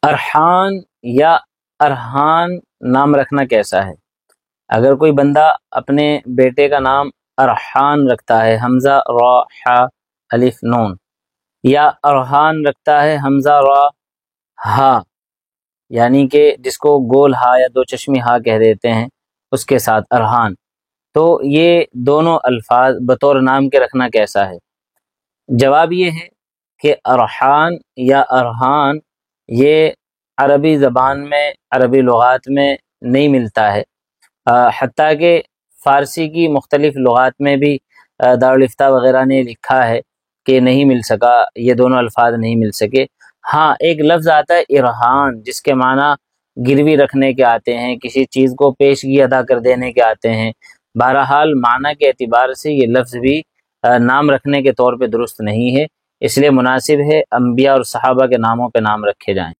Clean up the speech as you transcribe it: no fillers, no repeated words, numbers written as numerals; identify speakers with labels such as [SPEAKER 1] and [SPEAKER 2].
[SPEAKER 1] ارحان یا ارحان نام رکھنا کیسا ہے؟ اگر کوئی بندہ اپنے بیٹے کا نام ارحان رکھتا ہے، حمزہ را ح الف نون، یا ارحان رکھتا ہے حمزہ را ہا، یعنی کہ جس کو گول ہا یا دو چشمی ہا کہہ دیتے ہیں، اس کے ساتھ ارحان، تو یہ دونوں الفاظ بطور نام کے رکھنا کیسا ہے؟ جواب یہ ہے کہ ارحان یا ارحان یہ عربی زبان میں، عربی لغات میں نہیں ملتا ہے، حتیٰ کہ فارسی کی مختلف لغات میں بھی دارالفتہ وغیرہ نے لکھا ہے کہ نہیں مل سکا، یہ دونوں الفاظ نہیں مل سکے۔ ہاں، ایک لفظ آتا ہے ارحان، جس کے معنی گروی رکھنے کے آتے ہیں، کسی چیز کو پیشگی ادا کر دینے کے آتے ہیں۔ بہرحال معنی کے اعتبار سے یہ لفظ بھی نام رکھنے کے طور پہ درست نہیں ہے، اس لیے مناسب ہے انبیاء اور صحابہ کے ناموں پہ نام رکھے جائیں۔